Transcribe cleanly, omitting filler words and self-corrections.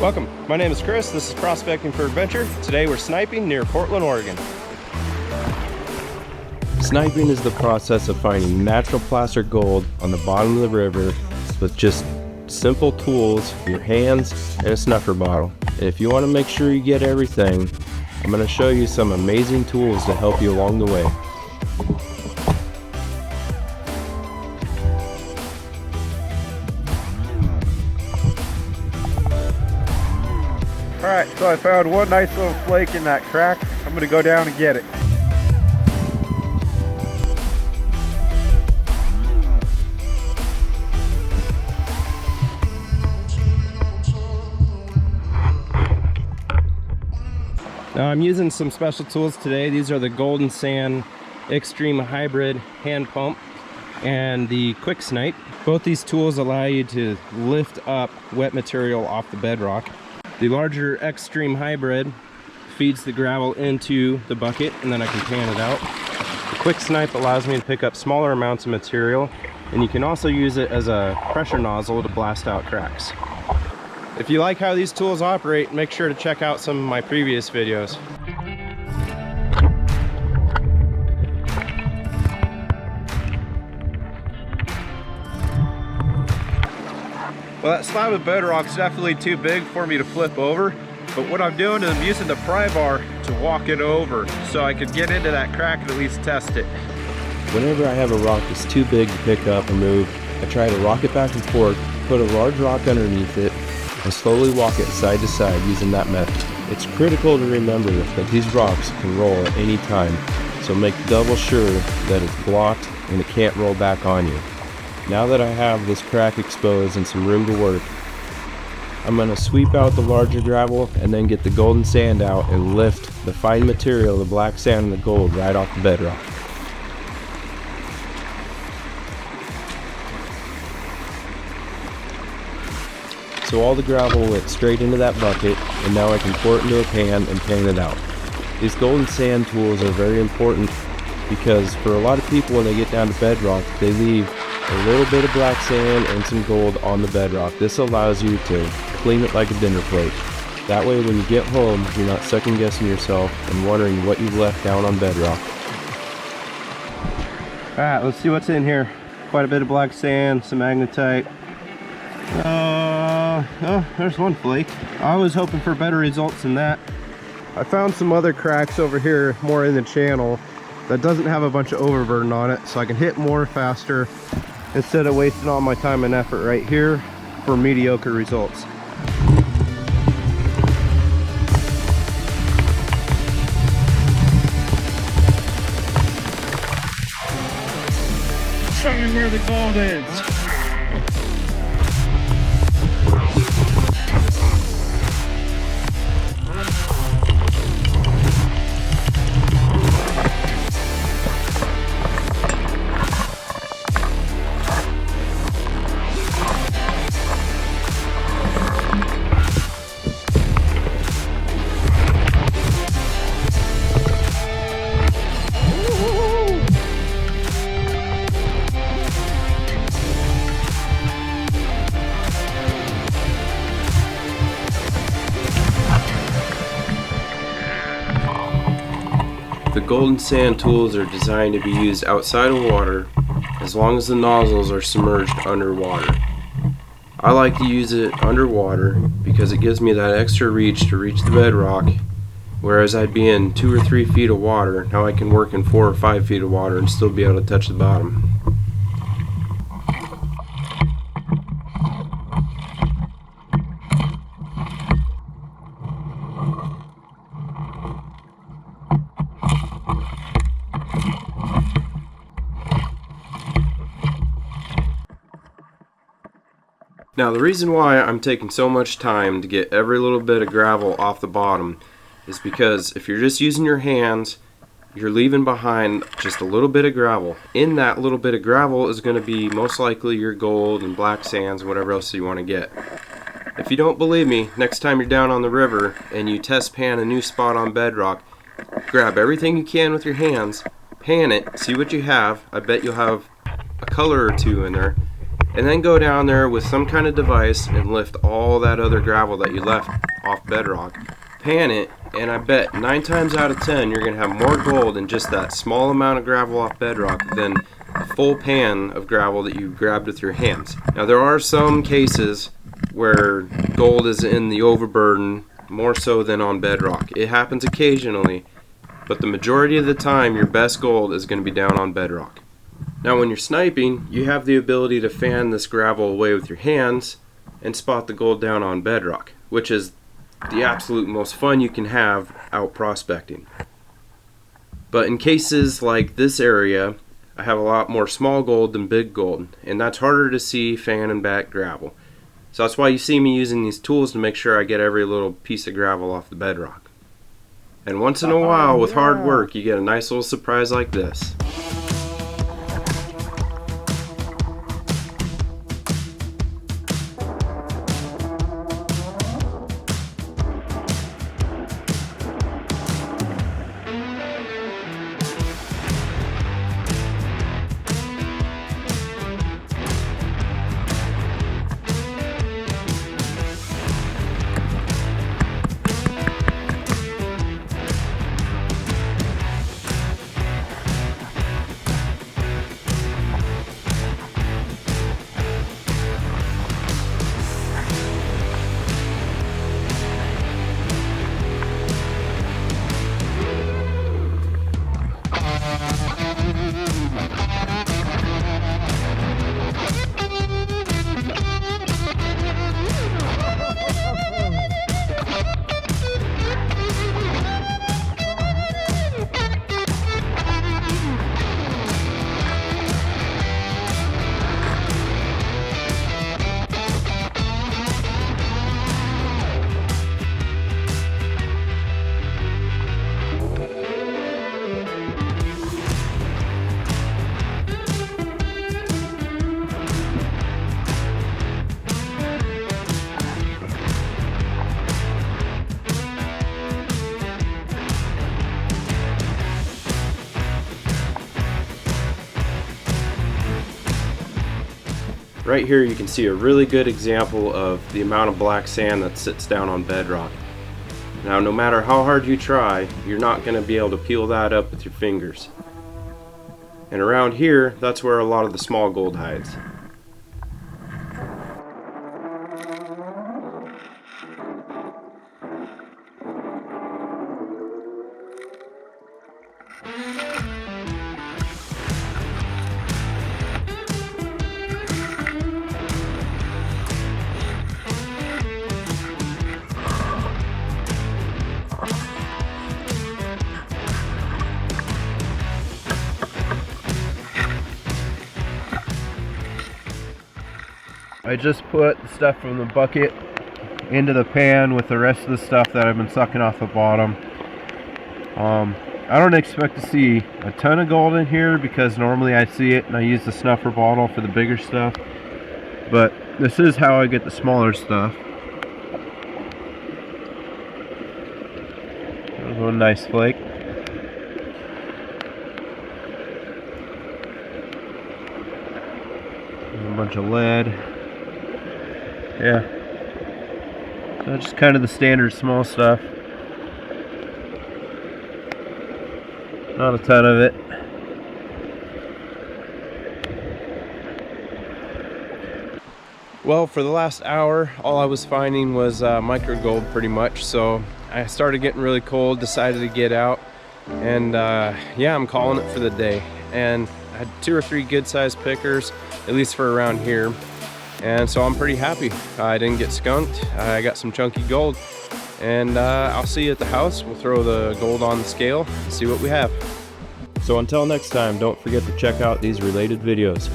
Welcome, my name is Chris, this is Prospecting for Adventure. Today we're sniping near Portland, Oregon. Sniping is the process of finding natural placer gold on the bottom of the river with just simple tools, your hands, and a snuffer bottle. And if you want to make sure you get everything, I'm going to show you some amazing tools to help you along the way. Alright, so I found one nice little flake in that crack. I'm going to go down and get it. Now I'm using some special tools today. These are the Golden Sand Extreme Hybrid hand pump and the Quick Snipe. Both these tools allow you to lift up wet material off the bedrock. The larger Extreme Hybrid feeds the gravel into the bucket and then I can pan it out. The Quick Snipe allows me to pick up smaller amounts of material, and you can also use it as a pressure nozzle to blast out cracks. If you like how these tools operate, make sure to check out some of my previous videos. Well, that slab of bedrock's definitely too big for me to flip over, but what I'm doing is I'm using the pry bar to walk it over so I can get into that crack and at least test it. Whenever I have a rock that's too big to pick up or move, I try to rock it back and forth, put a large rock underneath it, and slowly walk it side to side using that method. It's critical to remember that these rocks can roll at any time, so make double sure that it's blocked and it can't roll back on you. Now that I have this crack exposed and some room to work, I'm going to sweep out the larger gravel and then get the golden sand out and lift the fine material, the black sand and the gold, right off the bedrock. So all the gravel went straight into that bucket, and now I can pour it into a pan and pan it out. These golden sand tools are very important because for a lot of people when they get down to bedrock, they leave a little bit of black sand and some gold on the bedrock. This allows you to clean it like a dinner plate. That way when you get home, you're not second guessing yourself and wondering what you've left down on bedrock. Alright, let's see what's in here. Quite a bit of black sand, some magnetite. Oh, there's one flake. I was hoping for better results than that. I found some other cracks over here, more in the channel, that doesn't have a bunch of overburden on it, so I can hit more faster instead of wasting all my time and effort right here for mediocre results. Show me where the gold is. The golden sand tools are designed to be used outside of water as long as the nozzles are submerged underwater. I like to use it underwater because it gives me that extra reach to reach the bedrock, whereas I'd be in 2 or 3 feet of water. Now I can work in 4 or 5 feet of water and still be able to touch the bottom. Now the reason why I'm taking so much time to get every little bit of gravel off the bottom is because if you're just using your hands, you're leaving behind just a little bit of gravel. In that little bit of gravel is going to be most likely your gold and black sands and whatever else you want to get. If you don't believe me, next time you're down on the river and you test pan a new spot on bedrock, grab everything you can with your hands, pan it, see what you have. I bet you'll have a color or two in there. and then go down there with some kind of device and lift all that other gravel that you left off bedrock, pan it, and I bet 9 times out of 10 you're gonna have more gold in just that small amount of gravel off bedrock than a full pan of gravel that you grabbed with your hands. Now there are some cases where gold is in the overburden more so than on bedrock. It happens occasionally, but the majority of the time your best gold is going to be down on bedrock. Now when you're sniping, you have the ability to fan this gravel away with your hands and spot the gold down on bedrock, which is the absolute most fun you can have out prospecting. But in cases like this area, I have a lot more small gold than big gold, and that's harder to see fan and back gravel. So that's why you see me using these tools to make sure I get every little piece of gravel off the bedrock. And once in a while, with hard work, you get a nice little surprise like this. Right here you can see a really good example of the amount of black sand that sits down on bedrock. Now no matter how hard you try, you're not going to be able to peel that up with your fingers. And around here, that's where a lot of the small gold hides. I just put the stuff from the bucket into the pan with the rest of the stuff that I've been sucking off the bottom. I don't expect to see a ton of gold in here because normally I see it and I use the snuffer bottle for the bigger stuff. But this is how I get the smaller stuff. There's one nice flake. A bunch of lead. Yeah, so just kind of the standard small stuff. Not a ton of it. Well, for the last hour, all I was finding was micro gold pretty much, so I started getting really cold, decided to get out, and yeah, I'm calling it for the day. And I had 2 or 3 good sized pickers, at least for around here. And so I'm pretty happy. I didn't get skunked. I got some chunky gold. And I'll see you at the house. We'll throw the gold on the scale and see what we have. So until next time, don't forget to check out these related videos.